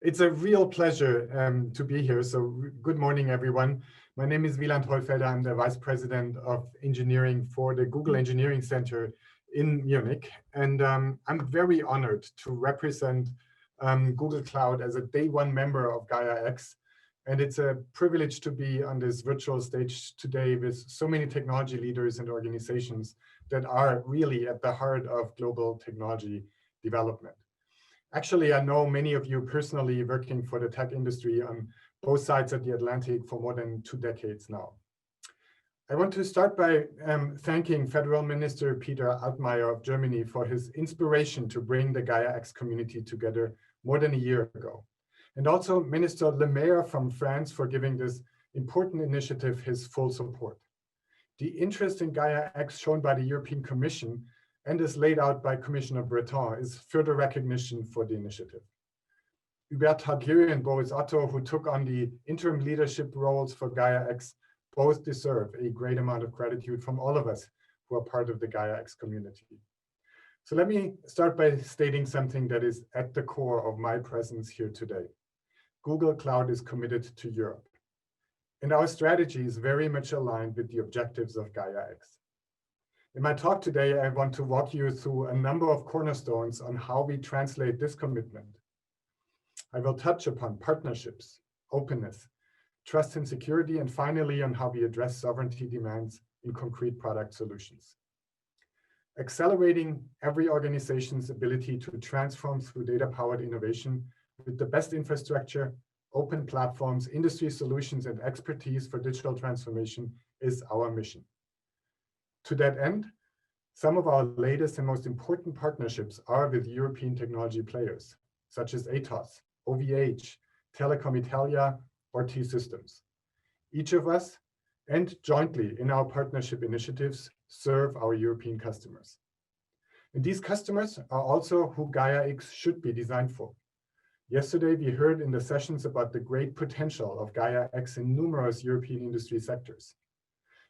It's a real pleasure to be here. So good morning, everyone. My name is Wieland Holfelder. I'm the Vice President of Engineering for the Google Engineering Center in Munich. And I'm very honored to represent Google Cloud as a day one member of GAIA-X. And it's a privilege to be on this virtual stage today with so many technology leaders and organizations that are really at the heart of global technology development. Actually, I know many of you personally working for the tech industry on both sides of the Atlantic for more than 2 decades now. I want to start by thanking Federal Minister Peter Altmaier of Germany for his inspiration to bring the GAIA-X community together more than a year ago. And also Minister Le Maire from France for giving this important initiative his full support. The interest in GAIA-X shown by the European Commission and is laid out by Commissioner Breton is further recognition for the initiative. Hubert Hagier and Boris Otto, who took on the interim leadership roles for GAIA-X, both deserve a great amount of gratitude from all of us who are part of the GAIA-X community. So let me start by stating something that is at the core of my presence here today. Google Cloud is committed to Europe. And our strategy is very much aligned with the objectives of GAIA-X. In my talk today, I want to walk you through a number of cornerstones on how we translate this commitment. I will touch upon partnerships, openness, trust and security, and finally on how we address sovereignty demands in concrete product solutions. Accelerating every organization's ability to transform through data-powered innovation with the best infrastructure, open platforms, industry solutions, and expertise for digital transformation is our mission. To that end, some of our latest and most important partnerships are with European technology players, such as Atos, OVH, Telecom Italia, or T-Systems. Each of us, and jointly in our partnership initiatives, serve our European customers. And these customers are also who GAIA-X should be designed for. Yesterday, we heard in the sessions about the great potential of GAIA-X in numerous European industry sectors.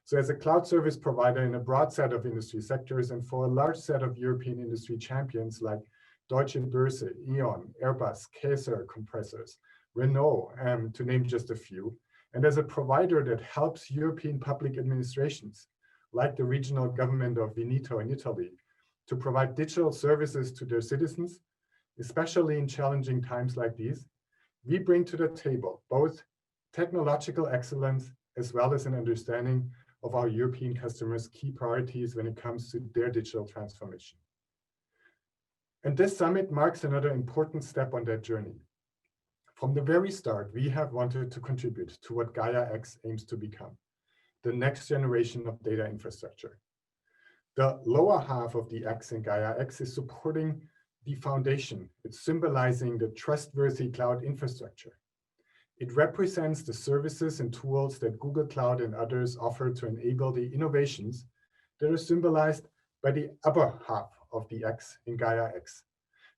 So as a cloud service provider in a broad set of industry sectors and for a large set of European industry champions like Deutsche Börse, E.ON, Airbus, Kaeser Compressors, Renault, to name just a few, and as a provider that helps European public administrations, like the regional government of Veneto in Italy, to provide digital services to their citizens, especially in challenging times like these, we bring to the table both technological excellence as well as an understanding of our European customers' key priorities when it comes to their digital transformation. And this summit marks another important step on that journey. From the very start, we have wanted to contribute to what GAIA-X aims to become, the next generation of data infrastructure. The lower half of the X in GAIA-X is supporting the foundation. It's symbolizing the trustworthy cloud infrastructure. It represents the services and tools that Google Cloud and others offer to enable the innovations that are symbolized by the upper half of the X in GAIA-X.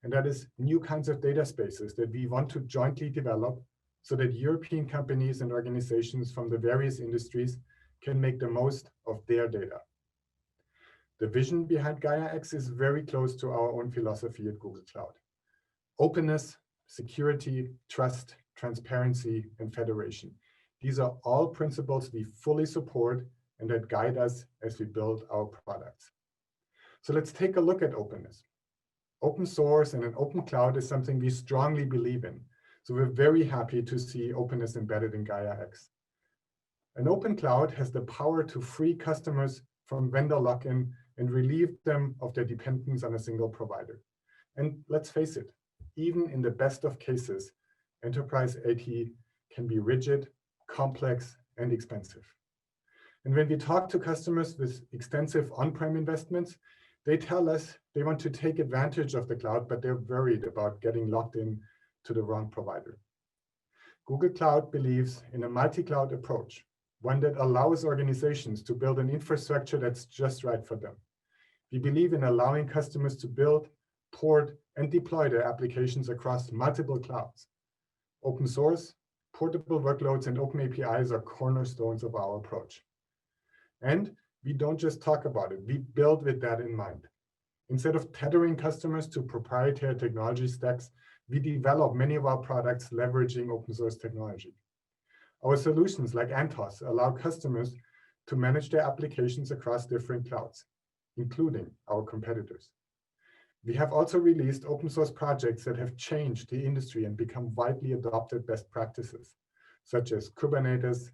And that is new kinds of data spaces that we want to jointly develop so that European companies and organizations from the various industries can make the most of their data. The vision behind GAIA-X is very close to our own philosophy at Google Cloud. Openness, security, trust, transparency, and federation. These are all principles we fully support and that guide us as we build our products. So let's take a look at openness. Open source and an open cloud is something we strongly believe in. So we're very happy to see openness embedded in GAIA-X. An open cloud has the power to free customers from vendor lock-in and relieve them of their dependence on a single provider. And let's face it, even in the best of cases, enterprise IT can be rigid, complex, and expensive. And when we talk to customers with extensive on-prem investments, they tell us they want to take advantage of the cloud, but they're worried about getting locked in to the wrong provider. Google Cloud believes in a multi-cloud approach, one that allows organizations to build an infrastructure that's just right for them. We believe in allowing customers to build, port, and deploy their applications across multiple clouds. Open source, portable workloads, and open APIs are cornerstones of our approach. And we don't just talk about it, we build with that in mind. Instead of tethering customers to proprietary technology stacks, we develop many of our products leveraging open source technology. Our solutions like Anthos allow customers to manage their applications across different clouds, including our competitors. We have also released open source projects that have changed the industry and become widely adopted best practices, such as Kubernetes,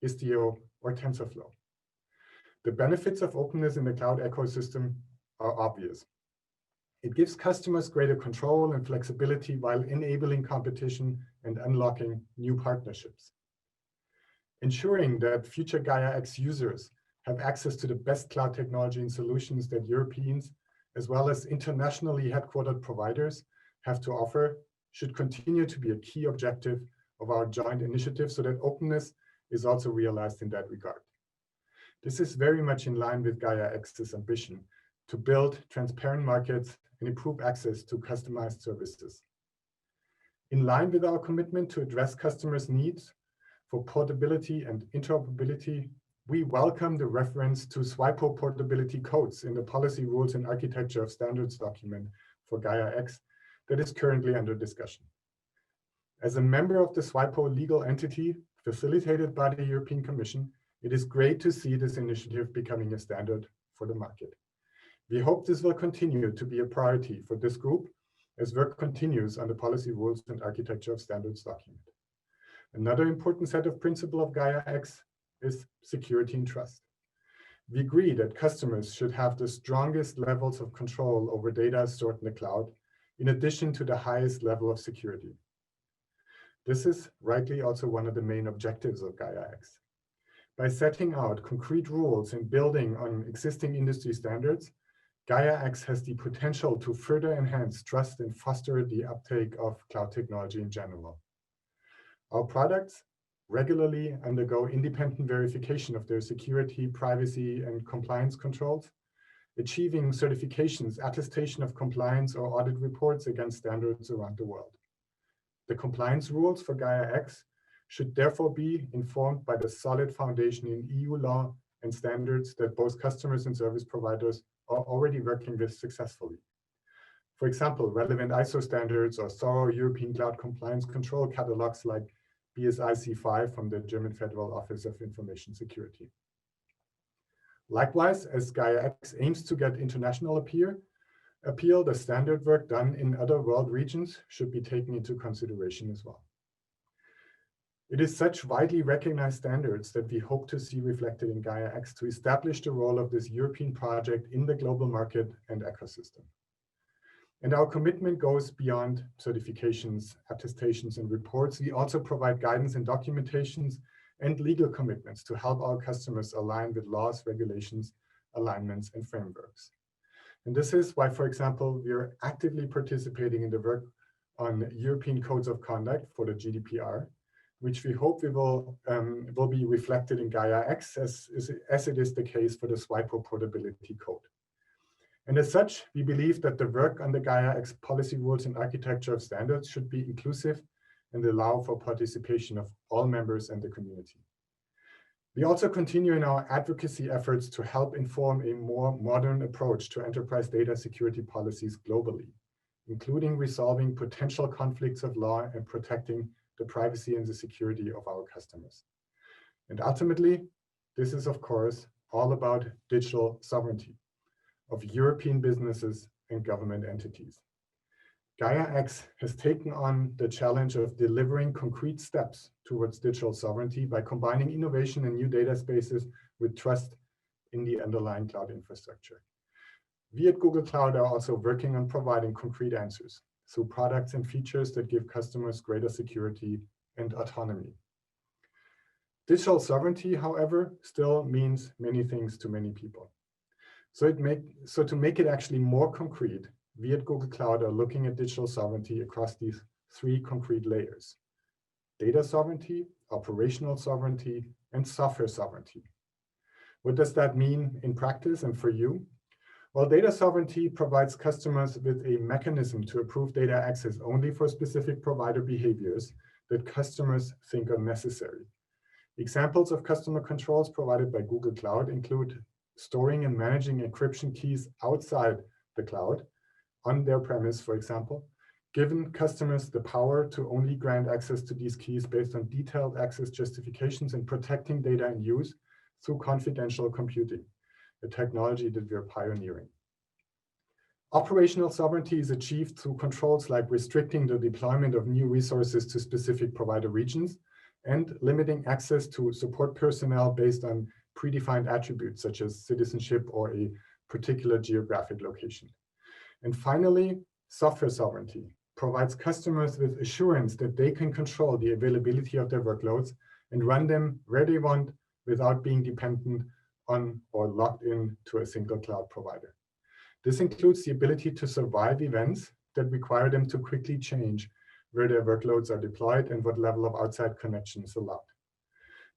Istio, or TensorFlow. The benefits of openness in the cloud ecosystem are obvious. It gives customers greater control and flexibility while enabling competition and unlocking new partnerships. Ensuring that future GAIA-X users have access to the best cloud technology and solutions that Europeans, as well as internationally headquartered providers, have to offer should continue to be a key objective of our joint initiative so that openness is also realized in that regard. This is very much in line with GAIA-X's ambition to build transparent markets and improve access to customized services. In line with our commitment to address customers' needs for portability and interoperability, we welcome the reference to SWIPO portability codes in the policy rules and architecture of standards document for GAIA-X that is currently under discussion. As a member of the SWIPO legal entity facilitated by the European Commission, it is great to see this initiative becoming a standard for the market. We hope this will continue to be a priority for this group as work continues on the policy rules and architecture of standards document. Another important set of principles of GAIA-X is security and trust. We agree that customers should have the strongest levels of control over data stored in the cloud, in addition to the highest level of security. This is rightly also one of the main objectives of GAIA-X. By setting out concrete rules and building on existing industry standards, GAIA-X has the potential to further enhance trust and foster the uptake of cloud technology in general. Our products regularly undergo independent verification of their security, privacy, and compliance controls, achieving certifications, attestation of compliance, or audit reports against standards around the world. The compliance rules for GAIA-X should therefore be informed by the solid foundation in EU law and standards that both customers and service providers are already working with successfully. For example, relevant ISO standards or thorough European Cloud Compliance Control catalogs like BSIC5 from the German Federal Office of Information Security. Likewise, as GAIA-X aims to get international appeal, the standard work done in other world regions should be taken into consideration as well. It is such widely recognized standards that we hope to see reflected in GAIA-X to establish the role of this European project in the global market and ecosystem. And our commitment goes beyond certifications, attestations, and reports. We also provide guidance and documentations and legal commitments to help our customers align with laws, regulations, alignments, and frameworks. And this is why, for example, we are actively participating in the work on European codes of conduct for the GDPR, which we hope will be reflected in GAIA-X as it is the case for the SWIPO portability code. And as such, we believe that the work on the GAIA-X policy rules and architecture of standards should be inclusive and allow for participation of all members and the community. We also continue in our advocacy efforts to help inform a more modern approach to enterprise data security policies globally, including resolving potential conflicts of law and protecting the privacy and the security of our customers. And ultimately, this is, of course, all about digital sovereignty of European businesses and government entities. GAIA-X has taken on the challenge of delivering concrete steps towards digital sovereignty by combining innovation and new data spaces with trust in the underlying cloud infrastructure. We at Google Cloud are also working on providing concrete answers through products and features that give customers greater security and autonomy. Digital sovereignty, however, still means many things to many people. So to make it actually more concrete, we at Google Cloud are looking at digital sovereignty across these three concrete layers: data sovereignty, operational sovereignty, and software sovereignty. What does that mean in practice and for you? Well, data sovereignty provides customers with a mechanism to approve data access only for specific provider behaviors that customers think are necessary. Examples of customer controls provided by Google Cloud include storing and managing encryption keys outside the cloud, on their premise, for example, given customers the power to only grant access to these keys based on detailed access justifications and protecting data in use through confidential computing, a technology that we're pioneering. Operational sovereignty is achieved through controls like restricting the deployment of new resources to specific provider regions and limiting access to support personnel based on predefined attributes such as citizenship or a particular geographic location. And finally, software sovereignty provides customers with assurance that they can control the availability of their workloads and run them where they want without being dependent on or locked in to a single cloud provider. This includes the ability to survive events that require them to quickly change where their workloads are deployed and what level of outside connection is allowed.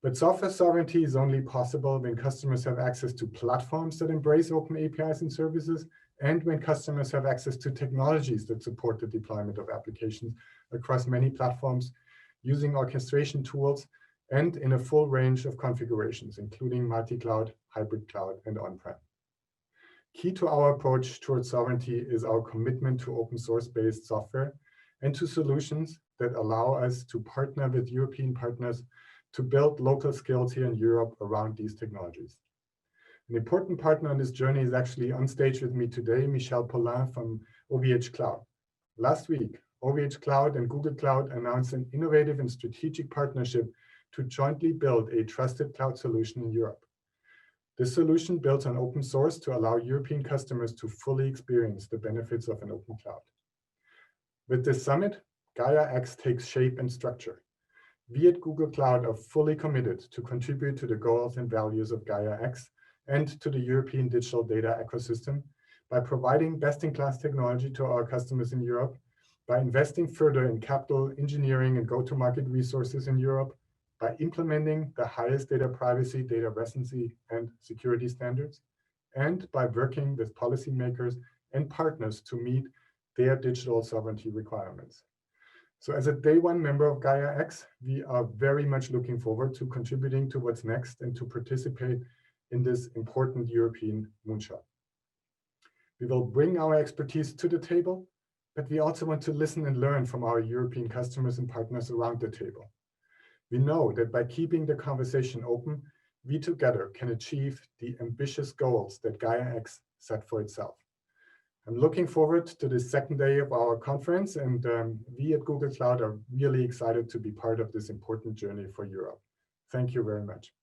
But software sovereignty is only possible when customers have access to platforms that embrace open APIs and services, and when customers have access to technologies that support the deployment of applications across many platforms using orchestration tools and in a full range of configurations, including multi-cloud, hybrid cloud, and on-prem. Key to our approach towards sovereignty is our commitment to open source-based software and to solutions that allow us to partner with European partners to build local skills here in Europe around these technologies. An important partner on this journey is actually on stage with me today, Michel Paulin from OVH Cloud. Last week, OVH Cloud and Google Cloud announced an innovative and strategic partnership to jointly build a trusted cloud solution in Europe. This solution builds on open source to allow European customers to fully experience the benefits of an open cloud. With this summit, GAIA-X takes shape and structure. We at Google Cloud are fully committed to contribute to the goals and values of GAIA-X and to the European digital data ecosystem by providing best-in-class technology to our customers in Europe, by investing further in capital, engineering, and go-to-market resources in Europe, by implementing the highest data privacy, data residency, and security standards, and by working with policymakers and partners to meet their digital sovereignty requirements. So as a day one member of GAIA-X, we are very much looking forward to contributing to what's next and to participate in this important European moonshot. We will bring our expertise to the table, but we also want to listen and learn from our European customers and partners around the table. We know that by keeping the conversation open, we together can achieve the ambitious goals that GAIA-X set for itself. I'm looking forward to the second day of our conference, and we at Google Cloud are really excited to be part of this important journey for Europe. Thank you very much.